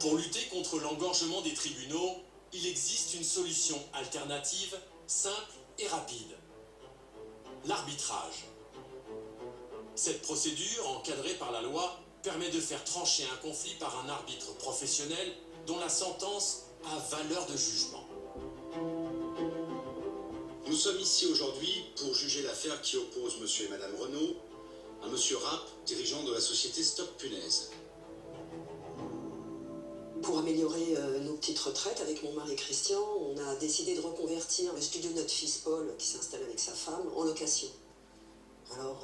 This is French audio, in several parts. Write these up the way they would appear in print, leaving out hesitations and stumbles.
Pour lutter contre l'engorgement des tribunaux, il existe une solution alternative, simple et rapide. L'arbitrage. Cette procédure, encadrée par la loi, permet de faire trancher un conflit par un arbitre professionnel dont la sentence a valeur de jugement. Nous sommes ici aujourd'hui pour juger l'affaire qui oppose M. et Mme Renault à M. Rapp, dirigeant de la société Stop Punaise. Pour améliorer nos petites retraites avec mon mari Christian, on a décidé de reconvertir le studio de notre fils Paul, qui s'installe avec sa femme, en location. Alors,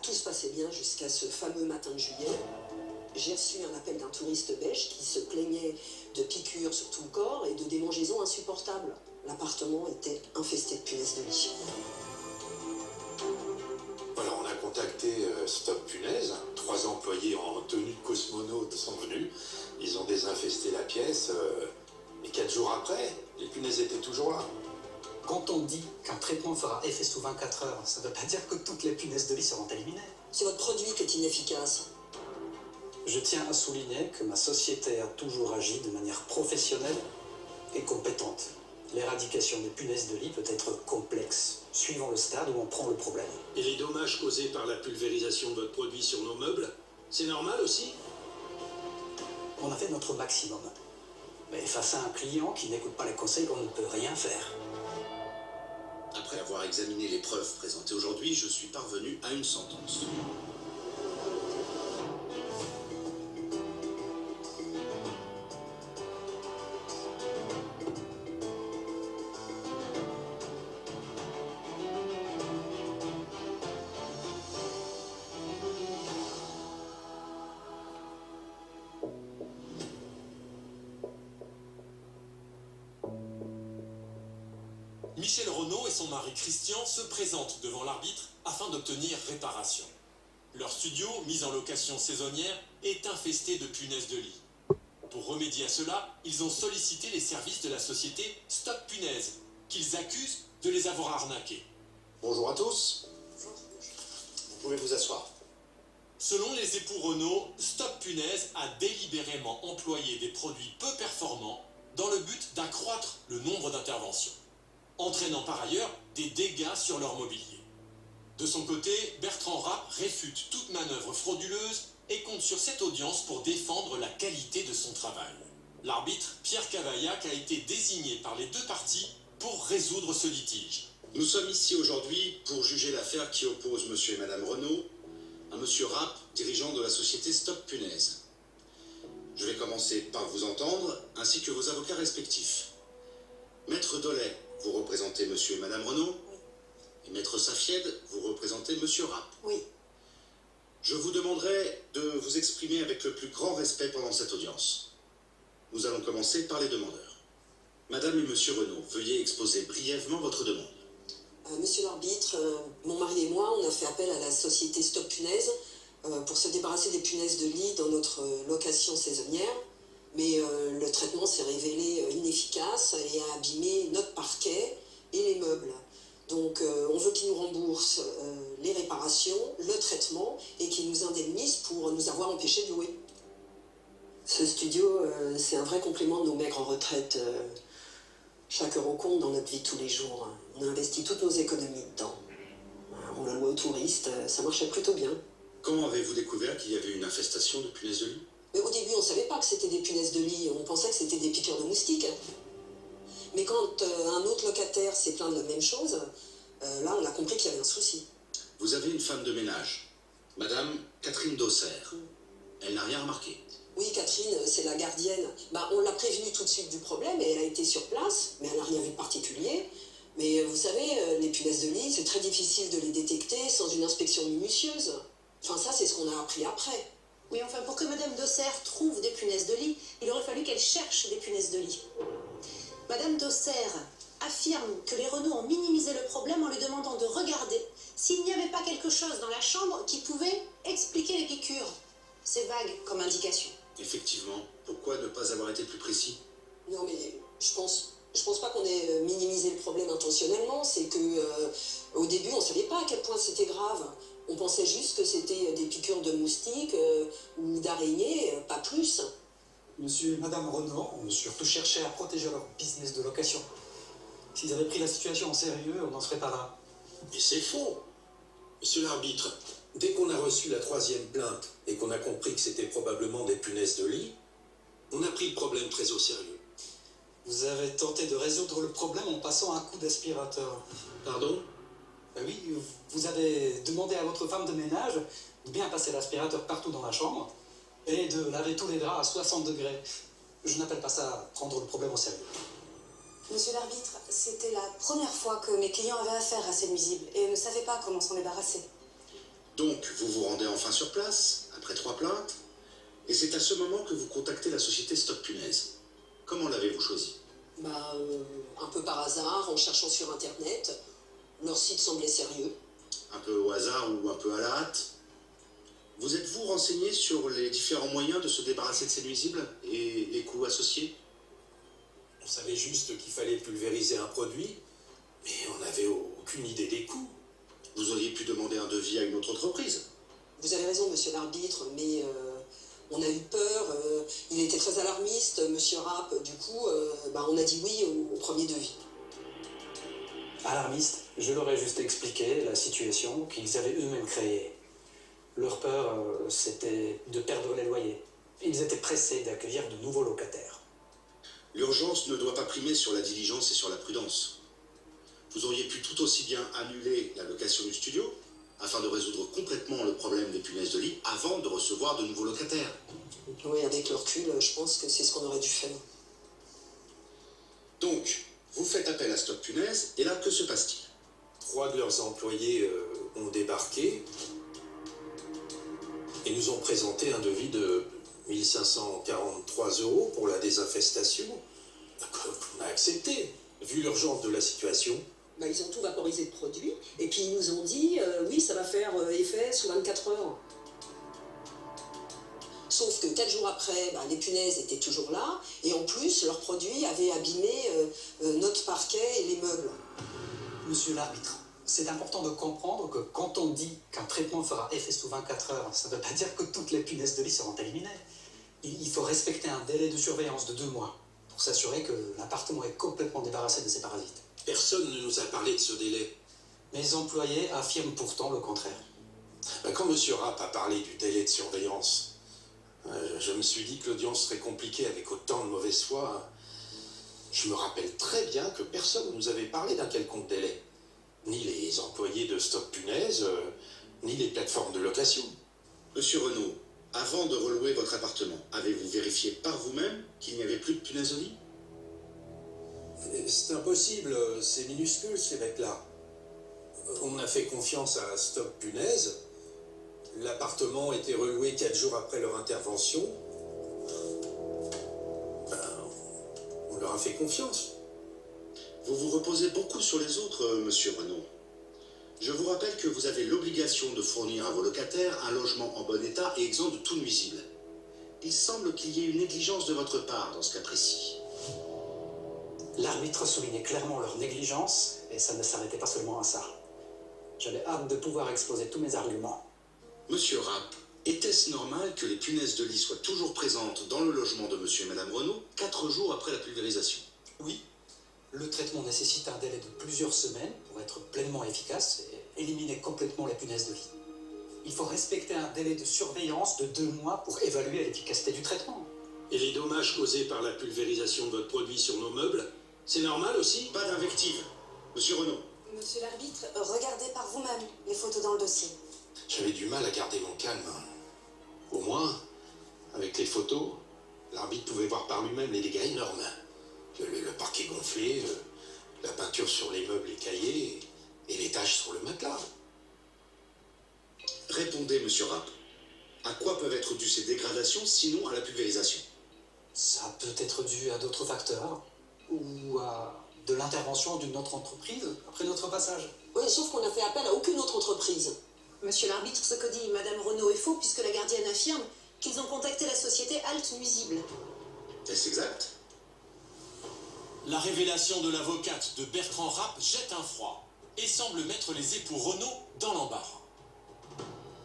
tout se passait bien jusqu'à ce fameux matin de juillet. J'ai reçu un appel d'un touriste belge qui se plaignait de piqûres sur tout le corps et de démangeaisons insupportables. L'appartement était infesté de punaises de lit. Voilà, on a contacté Stop Punaise. 3 employés en tenue de cosmonaute sont venus. Ils ont désinfesté la pièce. Et 4 jours après, les punaises étaient toujours là. Quand on dit qu'un traitement fera effet sous 24 heures, ça ne veut pas dire que toutes les punaises de lit seront éliminées. C'est votre produit qui est inefficace. Je tiens à souligner que ma société a toujours agi de manière professionnelle et compétente. L'éradication des punaises de lit peut être complexe, suivant le stade où on prend le problème. Et les dommages causés par la pulvérisation de votre produit sur nos meubles, c'est normal aussi? On a fait notre maximum. Mais face à un client qui n'écoute pas les conseils, on ne peut rien faire. Après avoir examiné les preuves présentées aujourd'hui, je suis parvenu à une sentence. Michel Renault et son mari Christian se présentent devant l'arbitre afin d'obtenir réparation. Leur studio, mis en location saisonnière, est infesté de punaises de lit. Pour remédier à cela, ils ont sollicité les services de la société Stop Punaise, qu'ils accusent de les avoir arnaqués. Bonjour à tous. Vous pouvez vous asseoir. Selon les époux Renault, Stop Punaise a délibérément employé des produits peu performants dans le but d'accroître le nombre d'interventions, entraînant par ailleurs des dégâts sur leur mobilier. De son côté, Bertrand Rapp réfute toute manœuvre frauduleuse et compte sur cette audience pour défendre la qualité de son travail. L'arbitre Pierre Cavaillac a été désigné par les deux parties pour résoudre ce litige. Nous sommes ici aujourd'hui pour juger l'affaire qui oppose M. et Mme Renault à M. Rapp, dirigeant de la société Stop Punaise. Je vais commencer par vous entendre, ainsi que vos avocats respectifs. Maître Dollet, vous représentez M. et Mme Renault. Et Maître Safied, vous représentez M. Rapp. Oui. Je vous demanderai de vous exprimer avec le plus grand respect pendant cette audience. Nous allons commencer par les demandeurs. Madame et Monsieur Renault, veuillez exposer brièvement votre demande. Monsieur l'arbitre, mon mari et moi, on a fait appel à la société Stop Punaise pour se débarrasser des punaises de lit dans notre location saisonnière. Mais le traitement s'est révélé inefficace et a abîmé notre parquet et les meubles. Donc on veut qu'il nous rembourse les réparations, le traitement et qu'il nous indemnise pour nous avoir empêchés de louer. Ce studio, c'est un vrai complément de nos maigres retraites. Chaque euro compte dans notre vie de tous les jours. On a investi toutes nos économies dedans. On l'a loué aux touristes, ça marchait plutôt bien. Quand avez-vous découvert qu'il y avait une infestation de punaises de lit? Mais au début, on ne savait pas que c'était des punaises de lit, on pensait que c'était des piqûres de moustiques. Mais quand un autre locataire s'est plaint de la même chose, là, on a compris qu'il y avait un souci. Vous avez une femme de ménage, Madame Catherine Dosser. Elle n'a rien remarqué. Oui, Catherine, c'est la gardienne. On l'a prévenue tout de suite du problème et elle a été sur place, mais elle n'a rien vu de particulier. Mais vous savez, les punaises de lit, c'est très difficile de les détecter sans une inspection minutieuse. Enfin, ça, c'est ce qu'on a appris après. Oui, enfin, pour que Madame Dosser trouve des punaises de lit, il aurait fallu qu'elle cherche des punaises de lit. Madame Dosser affirme que les Renault ont minimisé le problème en lui demandant de regarder s'il n'y avait pas quelque chose dans la chambre qui pouvait expliquer les piqûres. C'est vague comme indication. Effectivement, pourquoi ne pas avoir été plus précis? Non, mais je pense pas qu'on ait minimisé le problème intentionnellement. C'est que au début, on savait pas à quel point c'était grave. On pensait juste que c'était des piqûres de moustiques ou d'araignées, pas plus. Monsieur et Madame Renaud ont surtout cherché à protéger leur business de location. S'ils avaient pris la situation en sérieux, on n'en serait pas là. Mais c'est faux. Monsieur l'arbitre, dès qu'on a reçu la 3e plainte et qu'on a compris que c'était probablement des punaises de lit, on a pris le problème très au sérieux. Vous avez tenté de résoudre le problème en passant un coup d'aspirateur. Pardon? Ben oui, vous avez demandé à votre femme de ménage de bien passer l'aspirateur partout dans la chambre et de laver tous les draps à 60 degrés. Je n'appelle pas ça prendre le problème au sérieux. Monsieur l'arbitre, c'était la première fois que mes clients avaient affaire à ces nuisibles et ne savaient pas comment s'en débarrasser. Donc, vous vous rendez enfin sur place, après 3 plaintes, et c'est à ce moment que vous contactez la société Stop Punaise. Comment l'avez-vous choisi? Un peu par hasard, en cherchant sur Internet. Leur site semblait sérieux. Un peu au hasard ou un peu à la hâte? Vous êtes-vous renseigné sur les différents moyens de se débarrasser de ces nuisibles et les coûts associés? On savait juste qu'il fallait pulvériser un produit, mais on n'avait aucune idée des coûts. Vous auriez pu demander un devis à une autre entreprise. Vous avez raison, monsieur l'arbitre, mais on a eu peur. Il était très alarmiste, monsieur Rapp. Du coup, on a dit oui au premier devis. Alarmiste, je leur ai juste expliqué la situation qu'ils avaient eux-mêmes créée. Leur peur, c'était de perdre les loyers. Ils étaient pressés d'accueillir de nouveaux locataires. L'urgence ne doit pas primer sur la diligence et sur la prudence. Vous auriez pu tout aussi bien annuler la location du studio afin de résoudre complètement le problème des punaises de lit avant de recevoir de nouveaux locataires. Oui, avec le recul, je pense que c'est ce qu'on aurait dû faire. Donc, vous faites appel à Stop Punaise, et là, que se passe-t-il? 3 de leurs employés ont débarqué et nous ont présenté un devis de 1543 € pour la désinfestation. On a accepté, vu l'urgence de la situation. Ils ont tout vaporisé de produit, et puis ils nous ont dit oui, ça va faire effet sous 24 heures. Sauf que 4 jours après, les punaises étaient toujours là, et en plus, leurs produits avaient abîmé notre parquet et les meubles. Monsieur l'arbitre, c'est important de comprendre que quand on dit qu'un traitement fera effet sous 24 heures, ça ne veut pas dire que toutes les punaises de lit seront éliminées. Il faut respecter un délai de surveillance de 2 mois pour s'assurer que l'appartement est complètement débarrassé de ces parasites. Personne ne nous a parlé de ce délai. Mes employés affirment pourtant le contraire. Quand M. Rapp a parlé du délai de surveillance, je me suis dit que l'audience serait compliquée avec autant de mauvaise foi. Je me rappelle très bien que personne ne nous avait parlé d'un quelconque délai. Ni les employés de Stop Punaise, ni les plateformes de location. Monsieur Renaud, avant de relouer votre appartement, avez-vous vérifié par vous-même qu'il n'y avait plus de punaises de lit? C'est impossible, c'est minuscule ces bêtes-là. On a fait confiance à Stop Punaise. L'appartement était reloué 4 jours après leur intervention. On leur a fait confiance. Vous vous reposez beaucoup sur les autres, monsieur Renaud. Je vous rappelle que vous avez l'obligation de fournir à vos locataires un logement en bon état et exempt de tout nuisible. Il semble qu'il y ait une négligence de votre part dans ce cas précis. L'arbitre soulignait clairement leur négligence, et ça ne s'arrêtait pas seulement à ça. J'avais hâte de pouvoir exposer tous mes arguments. Monsieur Rapp, était-ce normal que les punaises de lit soient toujours présentes dans le logement de monsieur et madame Renaud 4 jours après la pulvérisation? Oui, le traitement nécessite un délai de plusieurs semaines pour être pleinement efficace et éliminer complètement les punaises de lit. Il faut respecter un délai de surveillance de 2 mois pour évaluer l'efficacité du traitement. Et les dommages causés par la pulvérisation de votre produit sur nos meubles, c'est normal aussi? Pas d'invective. Monsieur Renaud. Monsieur l'arbitre, regardez par vous-même les photos dans le dossier. J'avais du mal à garder mon calme. Au moins, avec les photos, l'arbitre pouvait voir par lui-même les dégâts énormes. Le parquet gonflé, la peinture sur les meubles écaillés et les taches sur le matelas. Répondez, monsieur Rapp. À quoi peuvent être dues ces dégradations, sinon à la pulvérisation? Ça peut être dû à d'autres facteurs, ou à de l'intervention d'une autre entreprise après notre passage. Oui, sauf qu'on n'a fait appel à aucune autre entreprise. Monsieur l'arbitre, ce que dit Madame Renaud est faux puisque la gardienne affirme qu'ils ont contacté la société Alt Nuisible. Est-ce exact? La révélation de l'avocate de Bertrand Rapp jette un froid et semble mettre les époux Renaud dans l'embarras.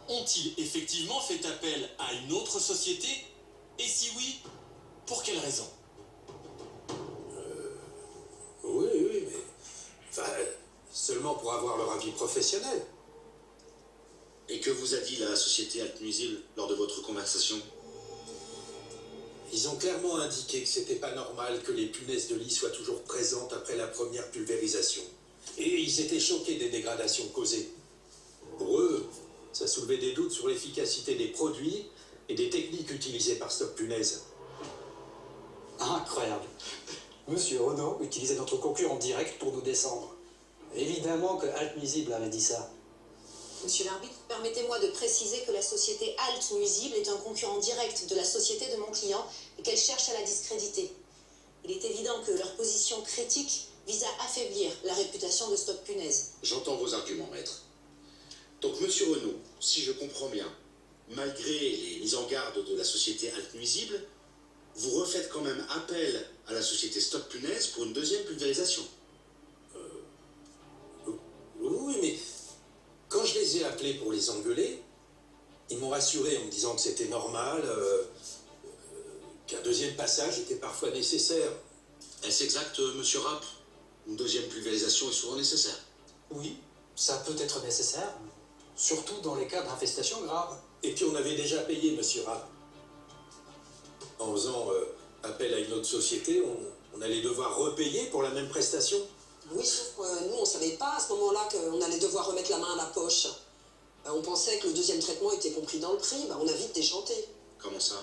Ont-ils effectivement fait appel à une autre société? Et si oui, Pour quelle raison? Oui, mais... Enfin, seulement pour avoir leur avis professionnel. Et que vous a dit la société Alt Nuisible lors de votre conversation? Ils ont clairement indiqué que c'était pas normal que les punaises de lit soient toujours présentes après la première pulvérisation. Et ils étaient choqués des dégradations causées. Pour eux, ça soulevait des doutes sur l'efficacité des produits et des techniques utilisées par Stop Punaise. Incroyable. Monsieur Renault utilisait notre concurrent direct pour nous descendre. Évidemment que Alt Nuisible avait dit ça. Monsieur l'arbitre, permettez-moi de préciser que la société Alt Nuisible est un concurrent direct de la société de mon client et qu'elle cherche à la discréditer. Il est évident que leur position critique vise à affaiblir la réputation de Stop Punaise. J'entends vos arguments, maître. Donc, monsieur Renaud, si je comprends bien, malgré les mises en garde de la société Alt Nuisible, vous refaites quand même appel à la société Stop Punaise pour une deuxième pulvérisation. Oui, mais quand je les ai appelés pour les engueuler, ils m'ont rassuré en me disant que c'était normal, qu'un deuxième passage était parfois nécessaire. Est-ce exact, monsieur Rapp? Une deuxième pulvérisation est souvent nécessaire. Oui, ça peut être nécessaire, surtout dans les cas d'infestation grave. Et puis on avait déjà payé, monsieur Rapp. En faisant appel à une autre société, on allait devoir repayer pour la même prestation. Oui, sauf que nous, on ne savait pas à ce moment-là qu'on allait devoir remettre la main à la poche. On pensait que le deuxième traitement était compris dans le prix. On a vite déchanté. Comment ça?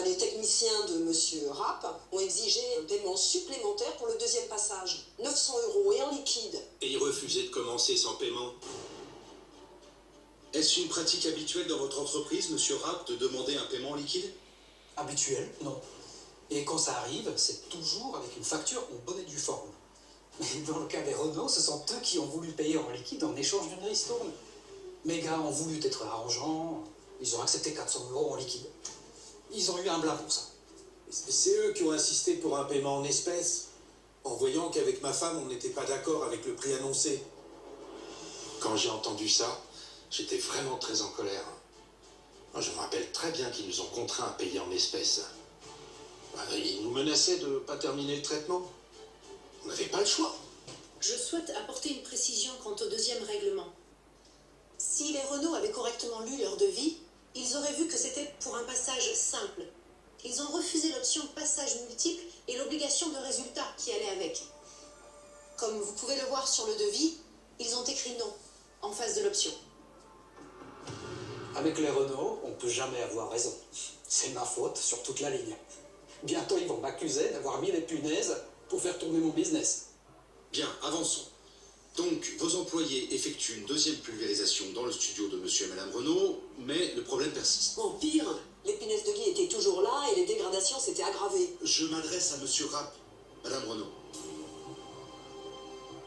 Les techniciens de monsieur Rapp ont exigé un paiement supplémentaire pour le deuxième passage. 900 € et en liquide. Et ils refusaient de commencer sans paiement. Est-ce une pratique habituelle dans votre entreprise, monsieur Rapp, de demander un paiement liquide? Habituel, non. Et quand ça arrive, c'est toujours avec une facture en bonne et due forme. Mais dans le cas des Renault, ce sont eux qui ont voulu payer en liquide en échange d'une ristourne. Mes gars ont voulu être arrangeants, ils ont accepté 400 € en liquide. Ils ont eu un blâme pour ça. C'est eux qui ont insisté pour un paiement en espèces, en voyant qu'avec ma femme, on n'était pas d'accord avec le prix annoncé. Quand j'ai entendu ça, j'étais vraiment très en colère. Moi, je me rappelle très bien qu'ils nous ont contraints à payer en espèces. Ils nous menaçaient de ne pas terminer le traitement. On n'avait pas le choix. Je souhaite apporter une précision quant au deuxième règlement. Si les Renault avaient correctement lu leur devis, ils auraient vu que c'était pour un passage simple. Ils ont refusé l'option passage multiple et l'obligation de résultat qui allait avec. Comme vous pouvez le voir sur le devis, ils ont écrit non en face de l'option. Avec les Renault, on ne peut jamais avoir raison. C'est ma faute sur toute la ligne. Bientôt, ils vont m'accuser d'avoir mis les punaises pour faire tourner mon business. Bien, avançons. Donc, vos employés effectuent une deuxième pulvérisation dans le studio de monsieur et madame Renaud, mais le problème persiste. En pire, les punaises de lit étaient toujours là et les dégradations s'étaient aggravées. Je m'adresse à monsieur Rapp, madame Renaud.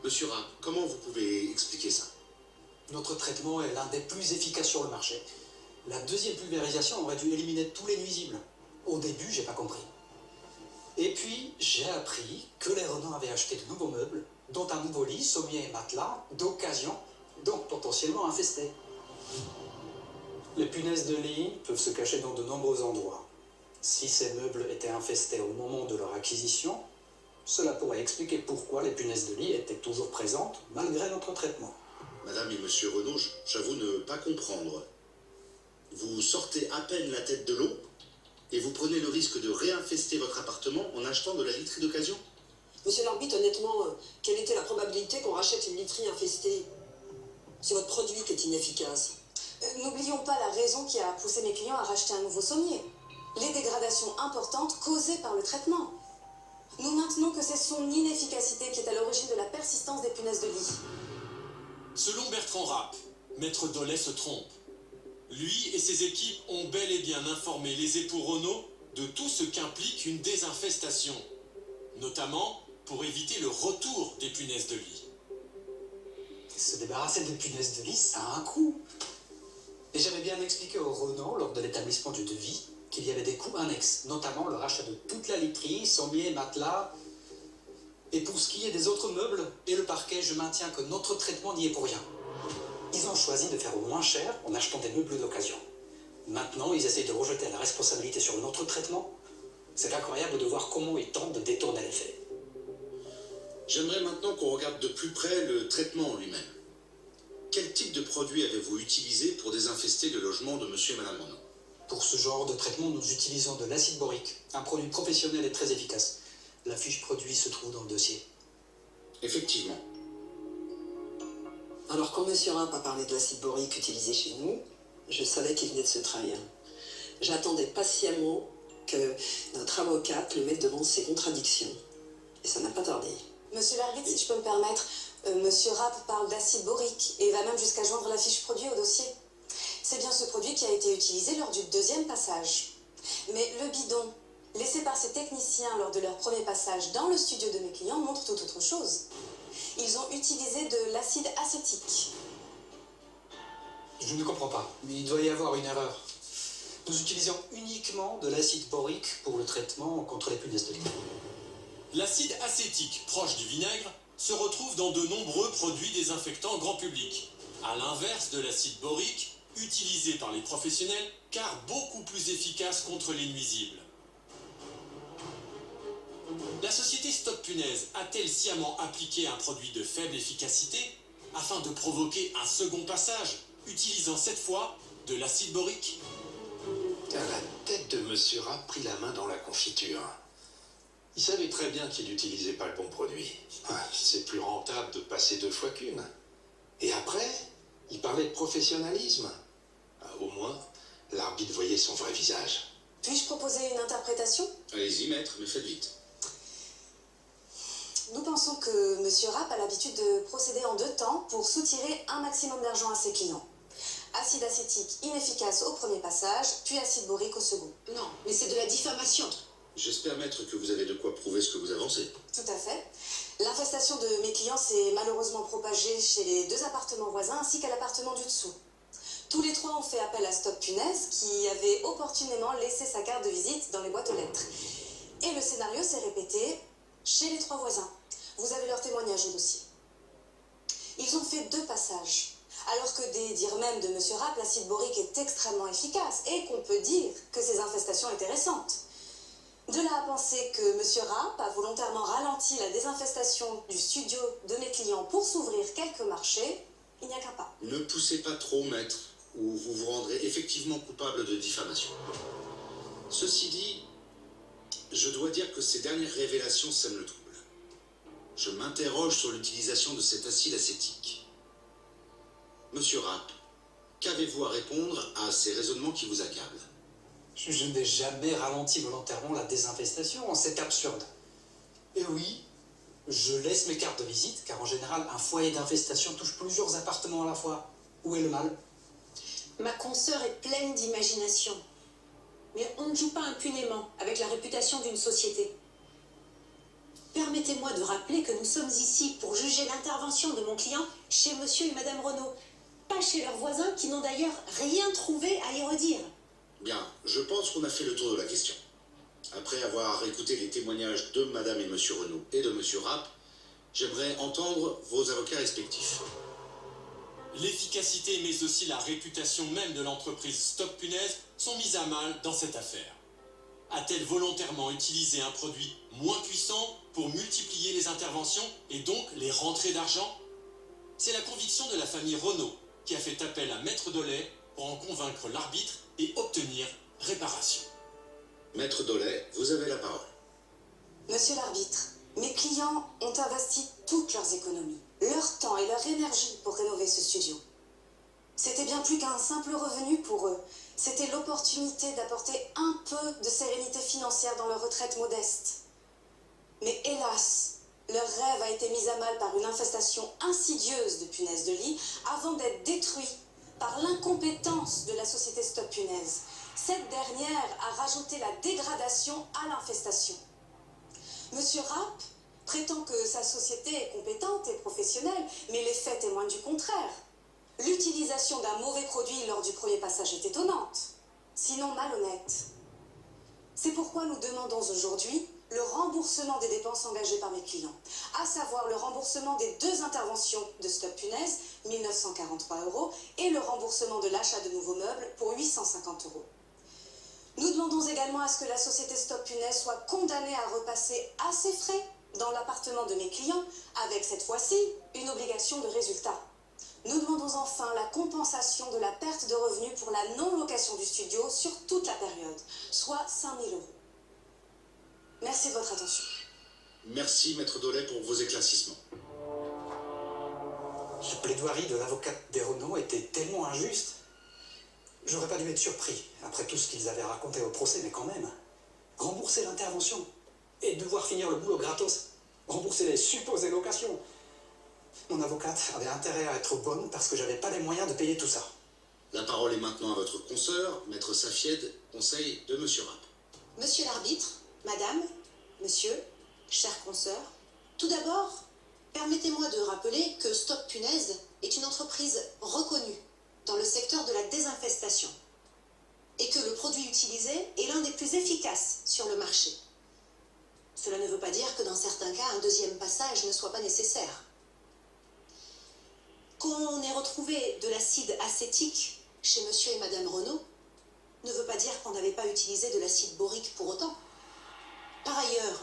Monsieur Rapp, comment vous pouvez expliquer ça? Notre traitement est l'un des plus efficaces sur le marché. La deuxième pulvérisation aurait dû éliminer tous les nuisibles. Au début, j'ai pas compris. Et puis, j'ai appris que les Renault avaient acheté de nouveaux meubles, dont un nouveau lit, sommier et matelas, d'occasion, donc potentiellement infestés. Les punaises de lit peuvent se cacher dans de nombreux endroits. Si ces meubles étaient infestés au moment de leur acquisition, cela pourrait expliquer pourquoi les punaises de lit étaient toujours présentes malgré notre traitement. Madame et monsieur Renaud, j'avoue ne pas comprendre. Vous sortez à peine la tête de l'eau et vous prenez le risque de réinfester votre appartement en achetant de la literie d'occasion? Monsieur l'arbitre, honnêtement, quelle était la probabilité qu'on rachète une literie infestée? C'est votre produit qui est inefficace. N'oublions pas la raison qui a poussé mes clients à racheter un nouveau sommier. Les dégradations importantes causées par le traitement. Nous maintenons que c'est son inefficacité qui est à l'origine de la persistance des punaises de lit. Selon Bertrand Rapp, Maître Dollet se trompe. Lui et ses équipes ont bel et bien informé les époux Renaud de tout ce qu'implique une désinfestation, notamment pour éviter le retour des punaises de lit. Se débarrasser des punaises de lit, ça a un coût. Et j'avais bien expliqué aux Renault, lors de l'établissement du devis, qu'il y avait des coûts annexes, notamment le rachat de toute la literie, sommier, matelas. Et pour ce qui est des autres meubles et le parquet, je maintiens que notre traitement n'y est pour rien. Ils ont choisi de faire au moins cher en achetant des meubles d'occasion. Maintenant, ils essayent de rejeter la responsabilité sur notre traitement. C'est incroyable de voir comment ils tentent de détourner les faits. J'aimerais maintenant qu'on regarde de plus près le traitement en lui-même. Quel type de produit avez-vous utilisé pour désinfester le logement de monsieur et madame Renaud? Pour ce genre de traitement, nous utilisons de l'acide borique, un produit professionnel et très efficace. La fiche produit se trouve dans le dossier. Effectivement. Alors quand M. Rapp a parlé de l'acide borique utilisé chez nous, je savais qu'il venait de se trahir. J'attendais patiemment que notre avocate le mette devant ses contradictions. Et ça n'a pas tardé. Monsieur l'arbitre, si je peux me permettre, Monsieur Rapp parle d'acide borique et va même jusqu'à joindre la fiche produit au dossier. C'est bien ce produit qui a été utilisé lors du deuxième passage. Mais le bidon laissé par ces techniciens lors de leur premier passage dans le studio de mes clients montre tout autre chose. Ils ont utilisé de l'acide acétique. Je ne comprends pas, mais il doit y avoir une erreur. Nous utilisons uniquement de l'acide borique pour le traitement contre les punaises de lit. L'acide acétique, proche du vinaigre, se retrouve dans de nombreux produits désinfectants grand public, à l'inverse de l'acide borique, utilisé par les professionnels, car beaucoup plus efficace contre les nuisibles. La société Stop Punaise a-t-elle sciemment appliqué un produit de faible efficacité afin de provoquer un second passage, utilisant cette fois de l'acide borique? La tête de monsieur Rapp prit la main dans la confiture. Il savait très bien qu'il n'utilisait pas le bon produit. C'est plus rentable de passer 2 fois qu'une. Et après, il parlait de professionnalisme. Au moins, l'arbitre voyait son vrai visage. Puis-je proposer une interprétation? Allez-y, maître, mais faites vite. Nous pensons que Monsieur Rapp a l'habitude de procéder en 2 temps pour soutirer un maximum d'argent à ses clients. Acide acétique inefficace au premier passage, puis acide borique au second. Non, mais c'est de la diffamation. J'espère, maître, que vous avez de quoi prouver ce que vous avancez. Tout à fait. L'infestation de mes clients s'est malheureusement propagée chez les 2 appartements voisins ainsi qu'à l'appartement du dessous. Tous les 3 ont fait appel à Stop Punaise qui avait opportunément laissé sa carte de visite dans les boîtes aux lettres. Et le scénario s'est répété chez les 3 voisins. Vous avez leur témoignage au dossier. Ils ont fait 2 passages. Alors que des dires même de M. Rapp, l'acide borique est extrêmement efficace et qu'on peut dire que ces infestations étaient récentes. De là à penser que M. Rapp a volontairement ralenti la désinfestation du studio de mes clients pour s'ouvrir quelques marchés, il n'y a qu'un pas. Ne poussez pas trop, maître, ou vous vous rendrez effectivement coupable de diffamation. Ceci dit, je dois dire que ces dernières révélations sèment le trouble. Je m'interroge sur l'utilisation de cet acide acétique. Monsieur Rapp, qu'avez-vous à répondre à ces raisonnements qui vous accablent? Je n'ai jamais ralenti volontairement la désinfestation, c'est absurde. Et oui, je laisse mes cartes de visite, car en général, un foyer d'infestation touche plusieurs appartements à la fois. Où est le mal? Ma consoeur est pleine d'imagination. Mais on ne joue pas impunément avec la réputation d'une société. Permettez-moi de rappeler que nous sommes ici pour juger l'intervention de mon client chez monsieur et madame Renaud, pas chez leurs voisins qui n'ont d'ailleurs rien trouvé à y redire. Bien, je pense qu'on a fait le tour de la question. Après avoir écouté les témoignages de madame et monsieur Renaud et de monsieur Rapp, j'aimerais entendre vos avocats respectifs. L'efficacité mais aussi la réputation même de l'entreprise Stop Punaise sont mises à mal dans cette affaire. A-t-elle volontairement utilisé un produit moins puissant pour multiplier les interventions et donc les rentrées d'argent? C'est la conviction de la famille Renaud qui a fait appel à Maître Dolay pour en convaincre l'arbitre et obtenir réparation. Maître Dolay, vous avez la parole. Monsieur l'arbitre, mes clients ont investi toutes leurs économies, leur temps et leur énergie pour rénover ce studio. C'était bien plus qu'un simple revenu pour eux. C'était l'opportunité d'apporter un peu de sérénité financière dans leur retraite modeste. Mais hélas, leur rêve a été mis à mal par une infestation insidieuse de punaises de lit avant d'être détruit par l'incompétence de la société Stop Punaise. Cette dernière a rajouté la dégradation à l'infestation. Monsieur Rapp prétend que sa société est compétente et professionnelle, mais les faits témoignent du contraire. L'utilisation d'un mauvais produit lors du premier passage est étonnante, sinon malhonnête. C'est pourquoi nous demandons aujourd'hui le remboursement des dépenses engagées par mes clients, à savoir le remboursement des 2 interventions de Stop Punaise, 1 943 €, et le remboursement de l'achat de nouveaux meubles pour 850 €. Nous demandons également à ce que la société Stop Punaise soit condamnée à repasser à ses frais dans l'appartement de mes clients, avec cette fois-ci une obligation de résultat. Nous demandons enfin la compensation de la perte de revenus pour la non-location du studio sur toute la période, soit 5 000 €. Merci de votre attention. Merci, Maître Dolay, pour vos éclaircissements. La plaidoirie de l'avocate des Renault était tellement injuste. J'aurais pas dû être surpris, après tout ce qu'ils avaient raconté au procès, mais quand même. Rembourser l'intervention et devoir finir le boulot gratos. Rembourser les supposées locations. Mon avocate avait intérêt à être bonne parce que j'avais pas les moyens de payer tout ça. La parole est maintenant à votre consoeur, Maître Safied, conseil de Monsieur Rapp. Monsieur l'arbitre, madame, monsieur, chers consoeurs, tout d'abord, permettez-moi de rappeler que Stop Punaise est une entreprise reconnue dans le secteur de la désinfestation et que le produit utilisé est l'un des plus efficaces sur le marché. Cela ne veut pas dire que dans certains cas, un deuxième passage ne soit pas nécessaire. Qu'on ait retrouvé de l'acide acétique chez monsieur et madame Renault ne veut pas dire qu'on n'avait pas utilisé de l'acide borique pour autant. Par ailleurs,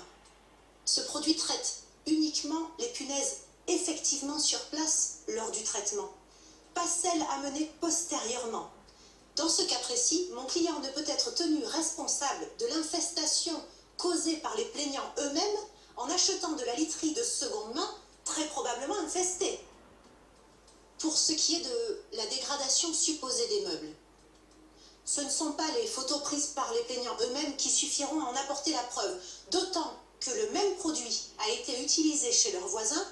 ce produit traite uniquement les punaises effectivement sur place lors du traitement, pas celles amenées postérieurement. Dans ce cas précis, mon client ne peut être tenu responsable de l'infestation causée par les plaignants eux-mêmes en achetant de la literie de seconde main, très probablement infestée. Pour ce qui est de la dégradation supposée des meubles, ce ne sont pas les photos prises par les plaignants eux-mêmes qui suffiront à en apporter la preuve, d'autant que le même produit a été utilisé chez leurs voisins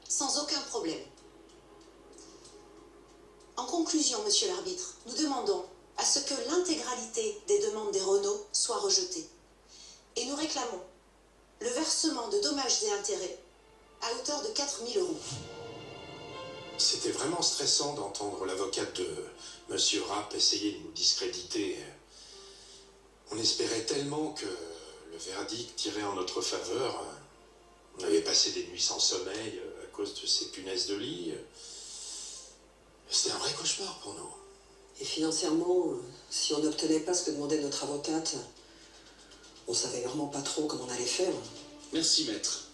sans aucun problème. En conclusion, monsieur l'arbitre, nous demandons à ce que l'intégralité des demandes des Renault soit rejetée. Et nous réclamons le versement de dommages et intérêts à hauteur de 4 000 €. C'était vraiment stressant d'entendre l'avocate de Monsieur Rapp essayer de nous discréditer. On espérait tellement que le verdict irait en notre faveur. On avait passé des nuits sans sommeil à cause de ces punaises de lit. C'était un vrai cauchemar pour nous. Et financièrement, si on n'obtenait pas ce que demandait notre avocate, on savait vraiment pas trop comment on allait faire. Merci, maître.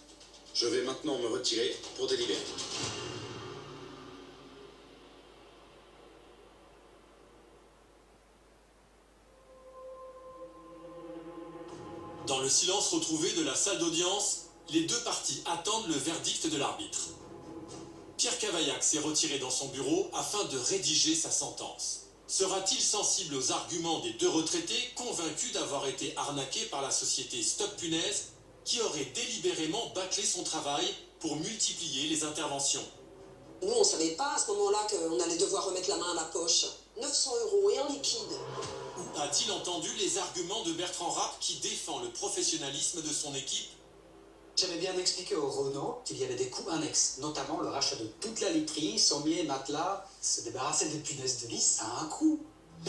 Je vais maintenant me retirer pour délibérer. Dans le silence retrouvé de la salle d'audience, les deux parties attendent le verdict de l'arbitre. Pierre Cavaillac s'est retiré dans son bureau afin de rédiger sa sentence. Sera-t-il sensible aux arguments des deux retraités convaincus d'avoir été arnaqués par la société Stop Punaise qui aurait délibérément bâclé son travail pour multiplier les interventions? Nous, on savait pas à ce moment-là qu'on allait devoir remettre la main à la poche. 900 € et en liquide. Ou a-t-il entendu les arguments de Bertrand Rapp qui défend le professionnalisme de son équipe? J'avais bien expliqué aux Renault qu'il y avait des coûts annexes, notamment le rachat de toute la literie, sommier, matelas. Se débarrasser des punaises de lit, ça a un coût.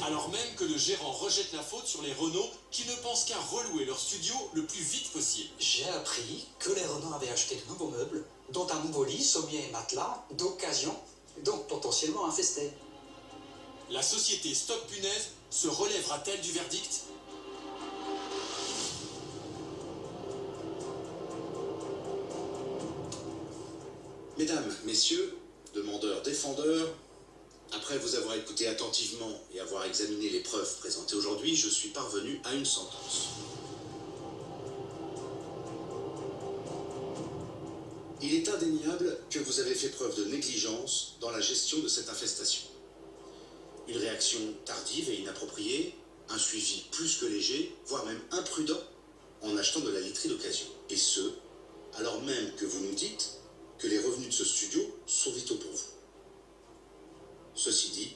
Alors même que le gérant rejette la faute sur les Renault qui ne pensent qu'à relouer leur studio le plus vite possible. J'ai appris que les Renault avaient acheté de nouveaux meubles, dont un nouveau lit, sommier et matelas, d'occasion, donc potentiellement infestés. La société Stop Punaise se relèvera-t-elle du verdict? Mesdames, messieurs, demandeurs, défendeurs, après vous avoir écouté attentivement et avoir examiné les preuves présentées aujourd'hui, je suis parvenu à une sentence. Il est indéniable que vous avez fait preuve de négligence dans la gestion de cette infestation. Une réaction tardive et inappropriée, un suivi plus que léger, voire même imprudent, en achetant de la literie d'occasion. Et ce, alors même que vous nous dites que les revenus de ce studio sont vitaux pour vous. Ceci dit,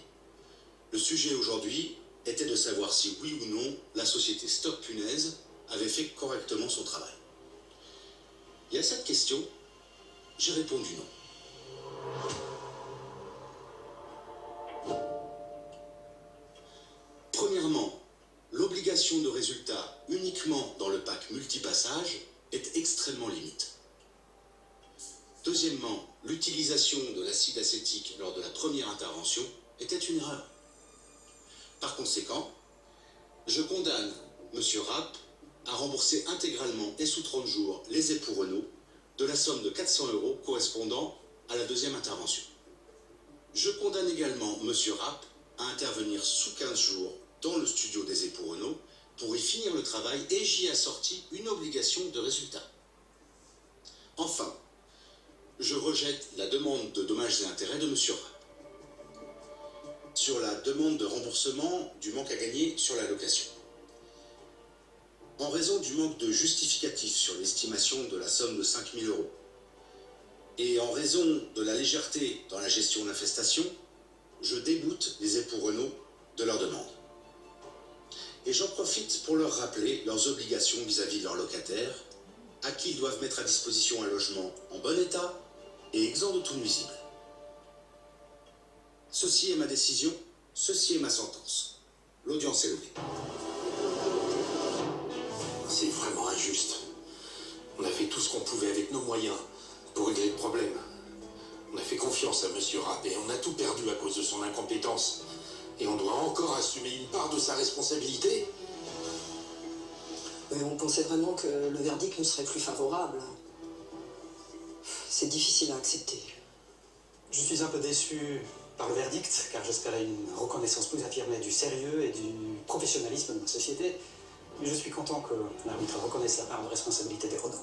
le sujet aujourd'hui était de savoir si oui ou non la société Stop Punaise avait fait correctement son travail. Et à cette question, j'ai répondu non. Premièrement, l'obligation de résultat uniquement dans le pack multipassage est extrêmement limite. Deuxièmement, l'utilisation de l'acide acétique lors de la première intervention était une erreur. Par conséquent, je condamne Monsieur Rapp a remboursé intégralement et sous 30 jours les époux Renault de la somme de 400 € correspondant à la deuxième intervention. Je condamne également Monsieur Rapp à intervenir sous 15 jours dans le studio des époux Renault pour y finir le travail et j'y assortis une obligation de résultat. Enfin, je rejette la demande de dommages et intérêts de Monsieur Rapp. Sur la demande de remboursement du manque à gagner sur la location. En raison du manque de justificatif sur l'estimation de la somme de 5 000 € et en raison de la légèreté dans la gestion d'infestation, je déboute les époux Renault de leur demande. Et j'en profite pour leur rappeler leurs obligations vis-à-vis de leurs locataires, à qui ils doivent mettre à disposition un logement en bon état et exempt de tout nuisible. Ceci est ma décision, ceci est ma sentence. L'audience est levée. C'est vraiment injuste. On a fait tout ce qu'on pouvait avec nos moyens pour régler le problème. On a fait confiance à Monsieur Rapp et on a tout perdu à cause de son incompétence. Et on doit encore assumer une part de sa responsabilité. Mais on pensait vraiment que le verdict nous serait plus favorable. C'est difficile à accepter. Je suis un peu déçu par le verdict, car j'espérais une reconnaissance plus affirmée du sérieux et du professionnalisme de ma société. Mais je suis content que l'arbitre reconnaisse la part de responsabilité des Renault.